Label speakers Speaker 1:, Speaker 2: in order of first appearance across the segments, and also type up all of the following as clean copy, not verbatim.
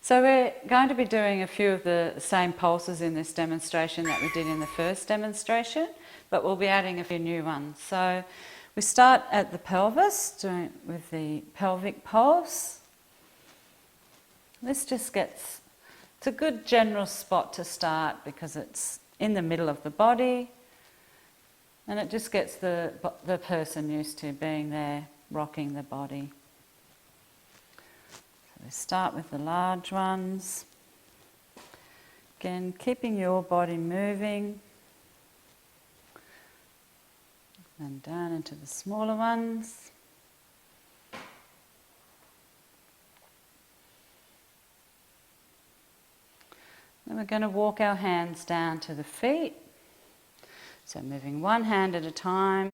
Speaker 1: So we're going to be doing a few of the same pulses in this demonstration that we did in the first demonstration, but we'll be adding a few new ones. So we start at the pelvis, doing with the pelvic pulse. This just gets, it's a good general spot to start because it's in the middle of the body, and it just gets the person used to being there, rocking the body. So we start with the large ones. Again, keeping your body moving. And down into the smaller ones. Then we're going to walk our hands down to the feet. So moving one hand at a time.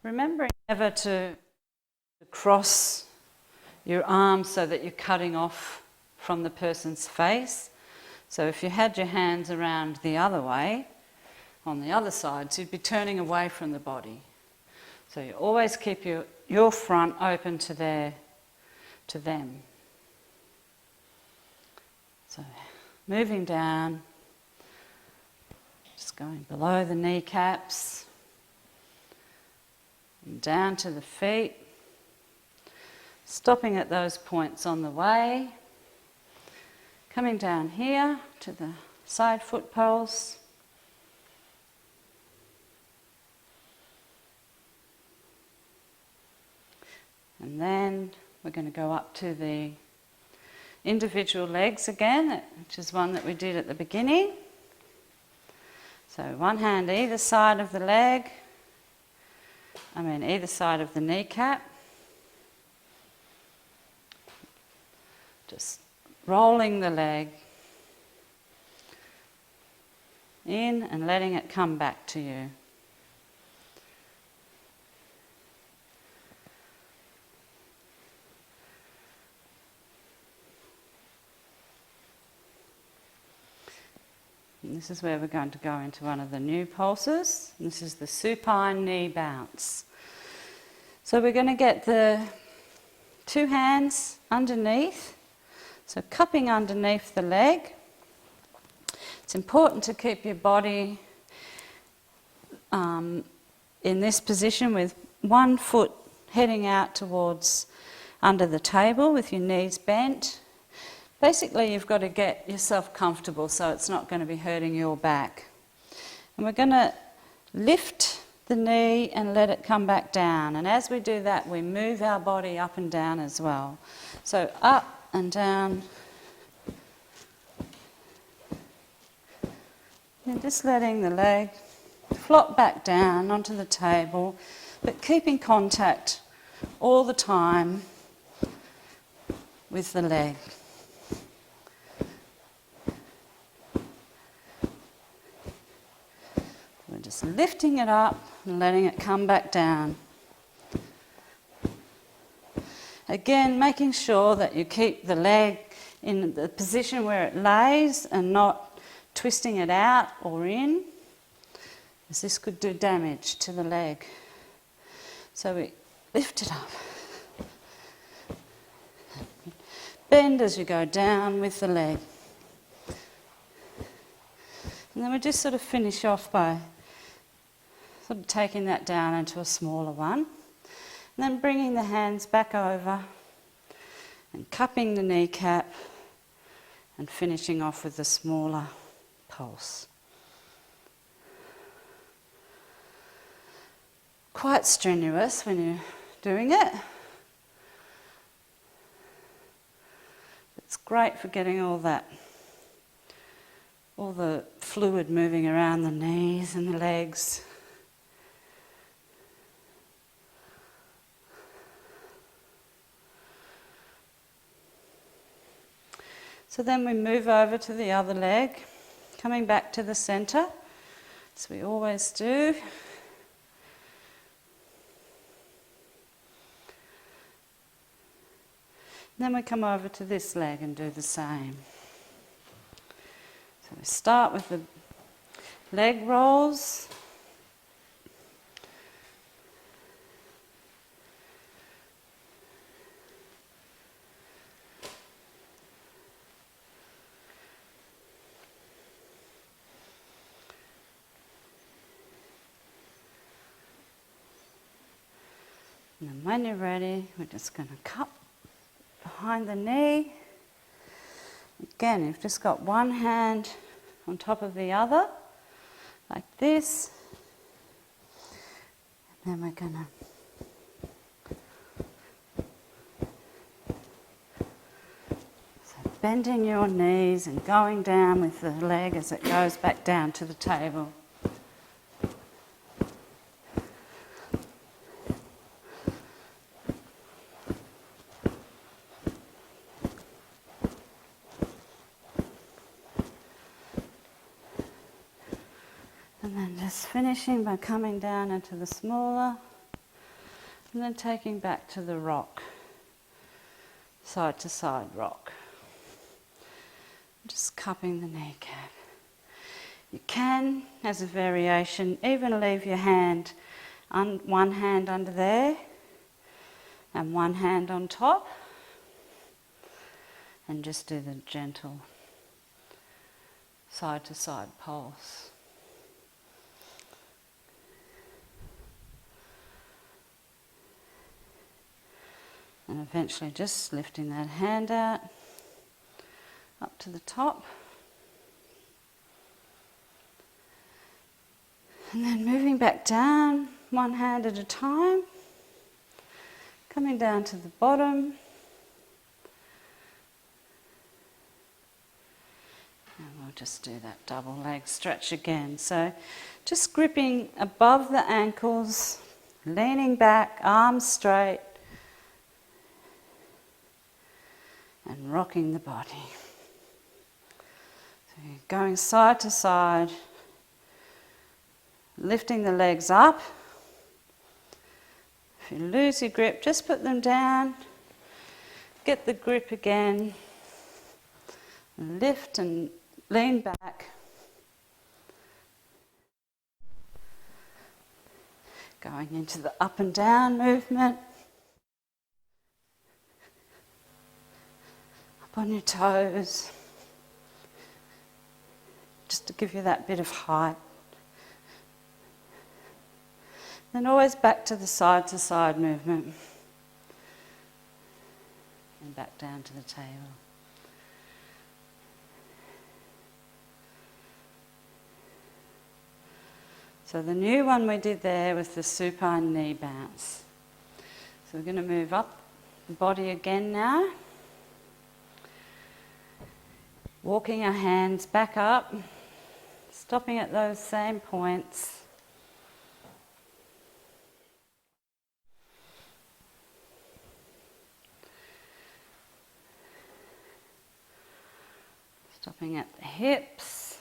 Speaker 1: Remembering never to cross your arms so that you're cutting off from the person's face. So if you had your hands around the other way, on the other side, so you'd be turning away from the body. So you always keep your front open to them. So moving down, just going below the kneecaps, and down to the feet, stopping at those points on the way, coming down here to the side foot pulse, and then we're going to go up to the individual legs again, which is one that we did at the beginning. So one hand either side of the leg, either side of the kneecap. Just rolling the leg in and letting it come back to you. And this is where we're going to go into one of the new pulses. This is the supine knee bounce. So we're going to get the two hands underneath, so cupping underneath the leg. It's important to keep your body in this position with one foot heading out towards under the table with your knees bent. Basically, you've got to get yourself comfortable so it's not going to be hurting your back. And we're going to lift the knee and let it come back down. And as we do that, we move our body up and down as well. So up and down. And just letting the leg flop back down onto the table, but keeping contact all the time with the leg. We're just lifting it up and letting it come back down. Again, making sure that you keep the leg in the position where it lays and not twisting it out or in, as this could do damage to the leg. So we lift it up. Bend as you go down with the leg. And then we just sort of finish off by sort of taking that down into a smaller one. And then bringing the hands back over and cupping the kneecap and finishing off with the smaller pulse. Quite strenuous when you're doing it. It's great for getting all the fluid moving around the knees and the legs. So then we move over to the other leg, coming back to the centre, as we always do. Then we come over to this leg and do the same. So we start with the leg rolls. And then when you're ready, we're just going to cup behind the knee. Again, you've just got one hand on top of the other, like this. And then we're going to bending your knees and going down with the leg as it goes back down to the table. And then just finishing by coming down into the smaller and then taking back to the rock, side to side rock. Just cupping the kneecap. You can, as a variation, even leave your hand, one hand under there and one hand on top, and just do the gentle side to side pulse. And eventually just lifting that hand out up to the top. And then moving back down, one hand at a time. Coming down to the bottom. And we'll just do that double leg stretch again. So just gripping above the ankles, leaning back, arms straight, and rocking the body. So you're going side to side, lifting the legs up. If you lose your grip, just put them down, get the grip again, lift and lean back. Going into the up and down movement. Up on your toes. Just to give you that bit of height. Then always back to the side movement. And back down to the table. So the new one we did there was the supine knee bounce. So we're going to move up the body again now. Walking our hands back up, stopping at those same points. Stopping at the hips.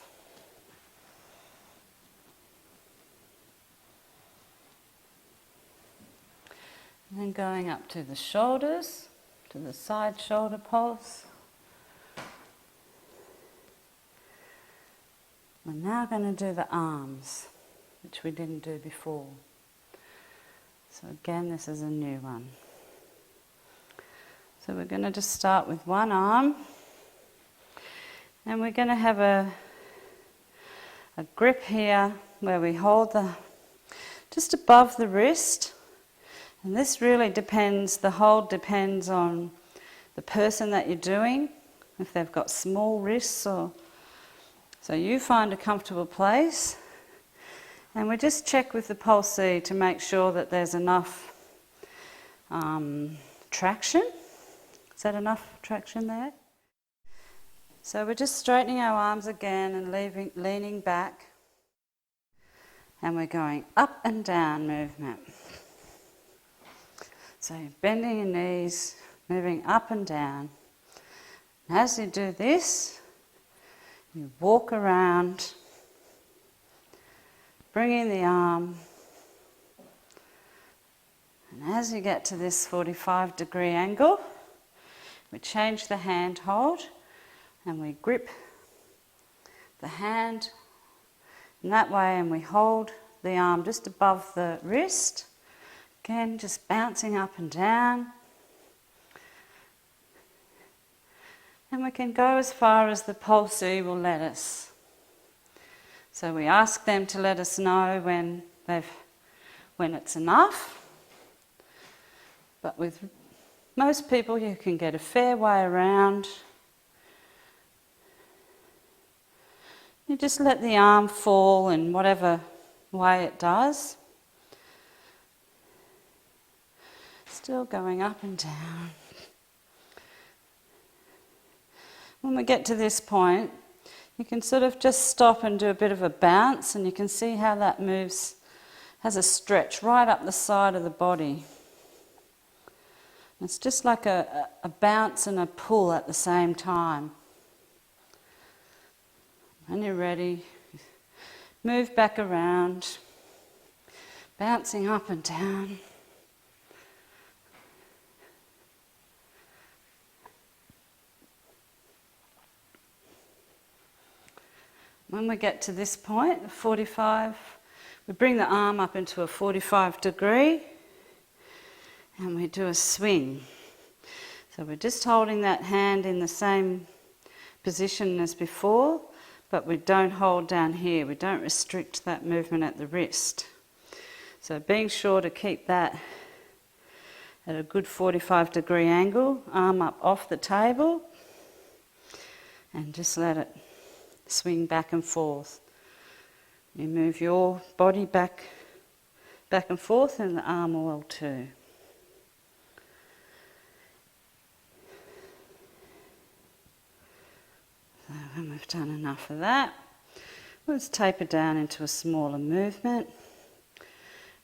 Speaker 1: And then going up to the shoulders, to the side shoulder pulse. We're now going to do the arms, which we didn't do before. So again, this is a new one. So we're going to just start with one arm. And we're going to have a grip here where we hold just above the wrist. And this really depends, the hold depends on the person that you're doing, if they've got small wrists or... So you find a comfortable place, and we just check with the pulsee to make sure that there's enough traction. Is that enough traction there? So we're just straightening our arms again and leaning back, and we're going up and down movement. So you're bending your knees, moving up and down. And as you do this, you walk around, bringing the arm, and as you get to this 45-degree angle, we change the hand hold and we grip the hand in that way, and we hold the arm just above the wrist. Again, just bouncing up and down. And we can go as far as the pulsee will let us. So we ask them to let us know when it's enough. But with most people you can get a fair way around. You just let the arm fall in whatever way it does. Still going up and down. When we get to this point, you can sort of just stop and do a bit of a bounce, and you can see how that moves, has a stretch right up the side of the body. It's just like a bounce and a pull at the same time. When you're ready, move back around, bouncing up and down. When we get to this point, 45, we bring the arm up into a 45 degree and we do a swing. So we're just holding that hand in the same position as before, but we don't hold down here. We don't restrict that movement at the wrist. So being sure to keep that at a good 45 degree angle, arm up off the table, and just let it swing back and forth. You move your body back and forth, and the arm will too. So when we've done enough of that, let's taper down into a smaller movement,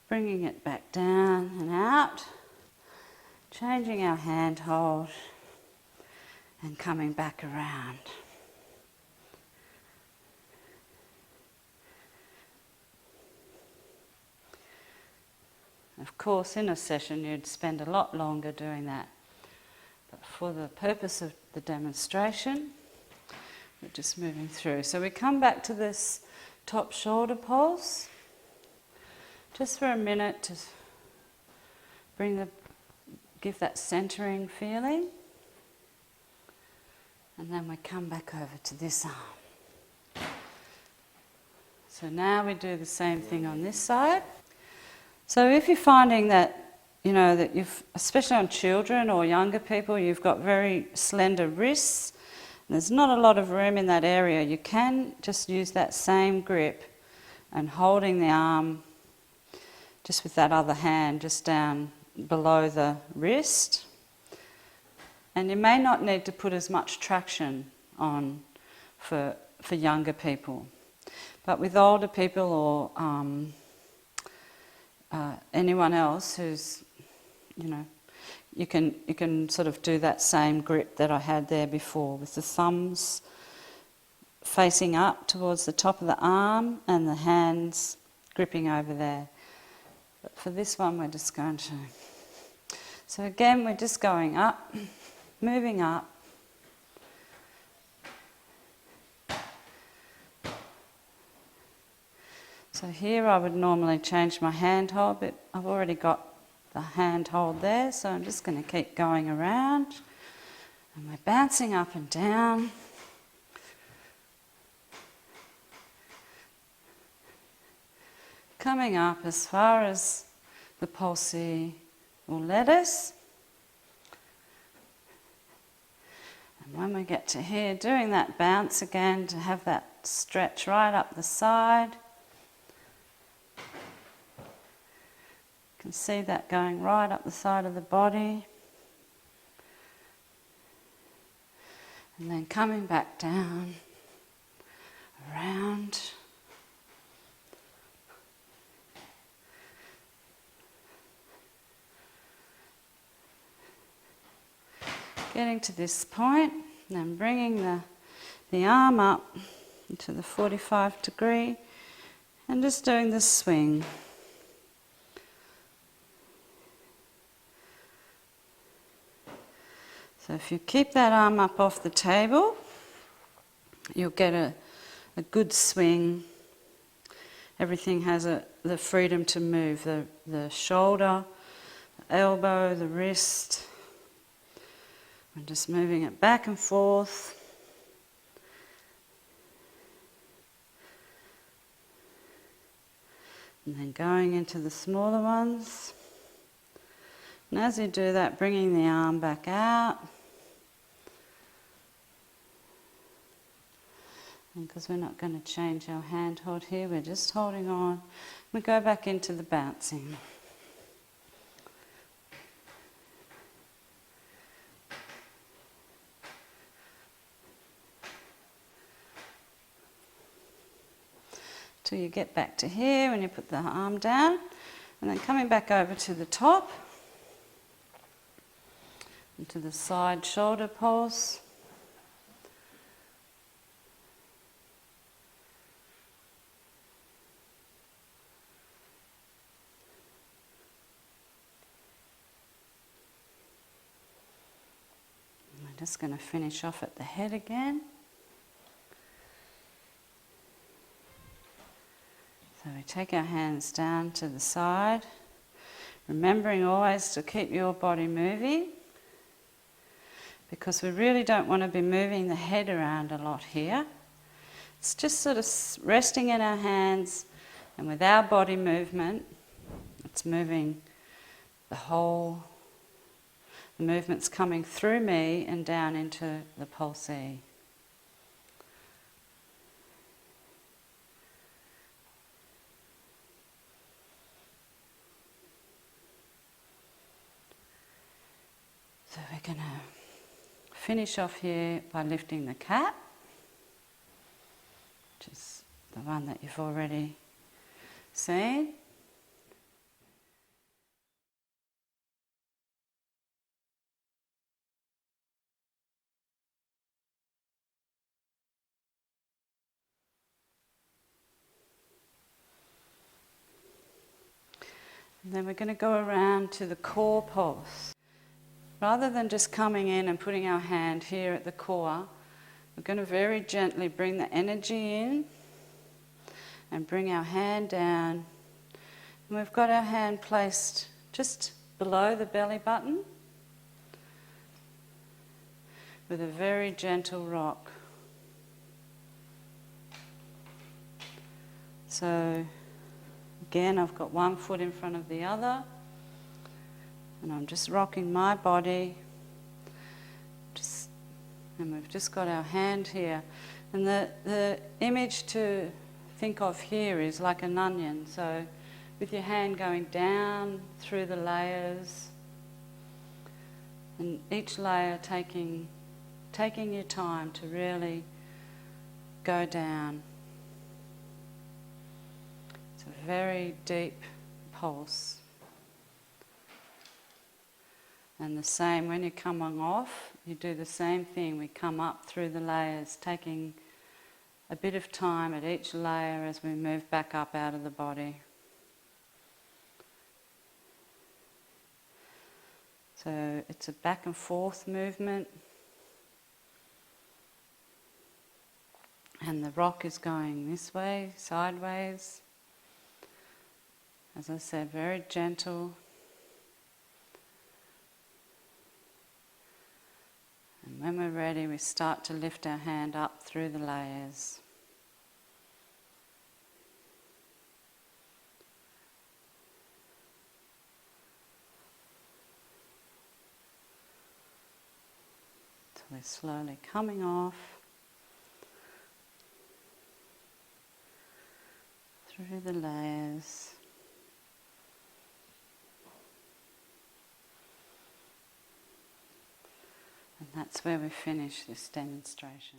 Speaker 1: bringing it back down and out, changing our hand hold and coming back around. Of course, in a session you'd spend a lot longer doing that, but for the purpose of the demonstration, we're just moving through. So we come back to this top shoulder pulse, just for a minute to give that centering feeling, and then we come back over to this arm. So now we do the same thing on this side. So if you're finding that, that you've, especially on children or younger people, you've got very slender wrists, and there's not a lot of room in that area, you can just use that same grip and holding the arm just with that other hand just down below the wrist. And you may not need to put as much traction on for younger people. But with older people or anyone else who's, you can sort of do that same grip that I had there before, with the thumbs facing up towards the top of the arm and the hands gripping over there. But for this one we're just going to... So again we're just going up, moving up. So here I would normally change my hand hold, but I've already got the hand hold there, so I'm just going to keep going around. And we're bouncing up and down. Coming up as far as the pulsee will let us. And when we get to here, doing that bounce again to have that stretch right up the side. You can see that going right up the side of the body. And then coming back down, around. Getting to this point, and then bringing the arm up into the 45 degree and just doing the swing. So if you keep that arm up off the table, you'll get a good swing. Everything has the freedom to move, the shoulder, the elbow, the wrist. I'm just moving it back and forth. And then going into the smaller ones. And as you do that, bringing the arm back out. And because we're not going to change our hand hold here, we're just holding on. We go back into the bouncing. Till you get back to here when you put the arm down, and then coming back over to the top, into the side shoulder pulse. And we're just going to finish off at the head again. So we take our hands down to the side, remembering always to keep your body moving, because we really don't want to be moving the head around a lot here. It's just sort of resting in our hands, and with our body movement, it's moving the movement's coming through me and down into the pulsee. So we're going to finish off here by lifting the cat, which is the one that you've already seen. And then we're going to go around to the core pulse. Rather than just coming in and putting our hand here at the core, we're going to very gently bring the energy in and bring our hand down. And we've got our hand placed just below the belly button with a very gentle rock. So again, I've got one foot in front of the other. And I'm just rocking my body, and we've just got our hand here. And the image to think of here is like an onion. So with your hand going down through the layers, and each layer taking your time to really go down. It's a very deep pulse. And the same, when you're coming off, you do the same thing. We come up through the layers, taking a bit of time at each layer as we move back up out of the body. So it's a back and forth movement. And the rock is going this way, sideways. As I said, very gentle. And when we're ready, we start to lift our hand up through the layers. So we're slowly coming off through the layers. And that's where we finish this demonstration.